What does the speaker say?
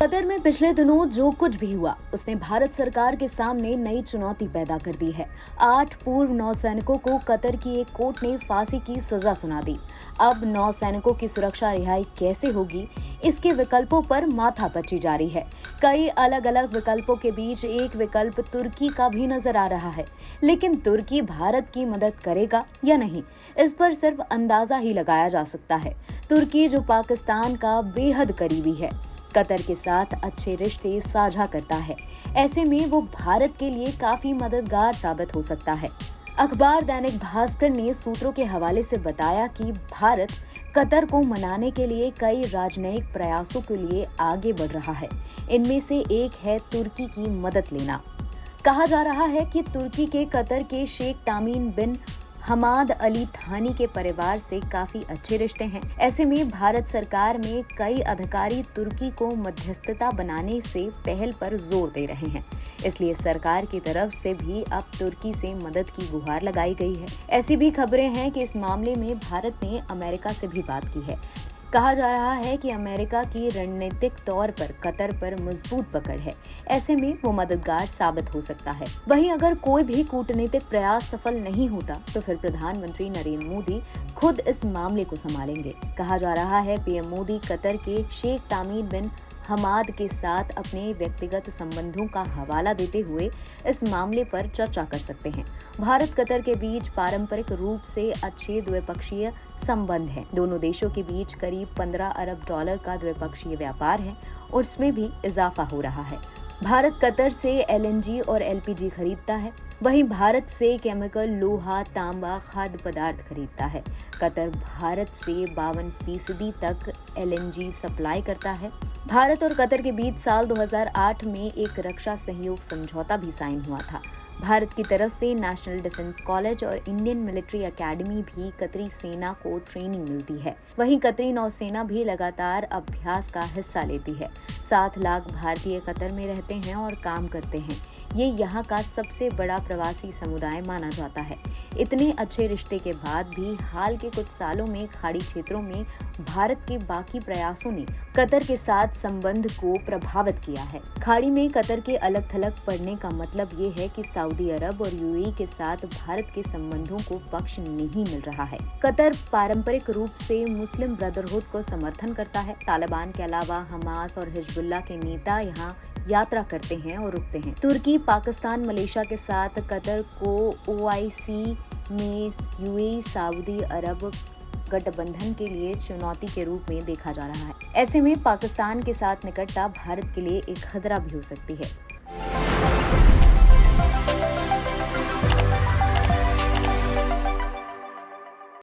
Qatar में पिछले दिनों जो कुछ भी हुआ उसने भारत सरकार के सामने नई चुनौती पैदा कर दी है। 8 पूर्व नौसैनिकों को कतर की एक कोर्ट ने फांसी की सजा सुना दी। अब नौसैनिकों की सुरक्षा रिहाई कैसे होगी, इसके विकल्पों पर माथापच्ची जारी है। कई अलग अलग विकल्पों के बीच एक विकल्प तुर्की का भी नजर आ रहा है, लेकिन तुर्की भारत की मदद करेगा या नहीं, इस पर सिर्फ अंदाजा ही लगाया जा सकता है। तुर्की जो पाकिस्तान का बेहद करीबी है, कतर के साथ अच्छे रिश्ते साझा करता है, ऐसे में वो भारत के लिए काफी मददगार साबित हो सकता है। अखबार दैनिक भास्कर ने सूत्रों के हवाले से बताया कि भारत कतर को मनाने के लिए कई राजनयिक प्रयासों के लिए आगे बढ़ रहा है। इनमें से एक है तुर्की की मदद लेना। कहा जा रहा है कि तुर्की के कतर के शेख तामीम बिन हमाद अली थानी के परिवार से काफी अच्छे रिश्ते हैं। ऐसे में भारत सरकार में कई अधिकारी तुर्की को मध्यस्थता बनाने से पहल पर जोर दे रहे हैं। इसलिए सरकार की तरफ से भी अब तुर्की से मदद की गुहार लगाई गई है। ऐसी भी खबरें हैं कि इस मामले में भारत ने अमेरिका से भी बात की है। कहा जा रहा है कि अमेरिका की रणनीतिक तौर पर कतर पर मजबूत पकड़ है, ऐसे में वो मददगार साबित हो सकता है। वहीं अगर कोई भी कूटनीतिक प्रयास सफल नहीं होता तो फिर प्रधानमंत्री नरेंद्र मोदी खुद इस मामले को संभालेंगे। कहा जा रहा है पीएम मोदी कतर के शेख तामीम बिन हमाद के साथ अपने व्यक्तिगत संबंधों का हवाला देते हुए इस मामले पर चर्चा कर सकते हैं। भारत कतर के बीच पारंपरिक रूप से अच्छे द्विपक्षीय संबंध हैं। दोनों देशों के बीच करीब 15 अरब डॉलर का द्विपक्षीय व्यापार है और उसमें भी इजाफा हो रहा है। भारत कतर से एलएनजी और एलपीजी खरीदता है, वहीं भारत से केमिकल, लोहा, तांबा, खाद्य पदार्थ खरीदता है। कतर भारत से 52% तक एलएनजी सप्लाई करता है। भारत और कतर के बीच साल 2008 में एक रक्षा सहयोग समझौता भी साइन हुआ था। भारत की तरफ से नेशनल डिफेंस कॉलेज और इंडियन मिलिट्री एकेडमी भी कतरी सेना को ट्रेनिंग मिलती है। वहीं कतरी नौसेना भी लगातार अभ्यास का हिस्सा लेती है। 7 लाख भारतीय कतर में रहते हैं और काम करते हैं। ये यहाँ का सबसे बड़ा प्रवासी समुदाय माना जाता है। इतने अच्छे रिश्ते के बाद भी हाल के कुछ सालों में खाड़ी क्षेत्रों में भारत के बाकी प्रयासों ने कतर के साथ संबंध को प्रभावित किया है। खाड़ी में कतर के अलग थलग पड़ने का मतलब ये है कि सऊदी अरब और यूएई के साथ भारत के संबंधों को पक्ष नहीं मिल रहा है। कतर पारंपरिक रूप से मुस्लिम ब्रदरहुड को समर्थन करता है। तालिबान के अलावा हमास और हिजबुल्लाह के नेता यहाँ यात्रा करते हैं और रुकते हैं। तुर्की, पाकिस्तान, मलेशिया के साथ कतर को ओआईसी में यूएई सऊदी अरब गठबंधन के लिए चुनौती के रूप में देखा जा रहा है। ऐसे में पाकिस्तान के साथ निकटता भारत के लिए एक खतरा भी हो सकती है।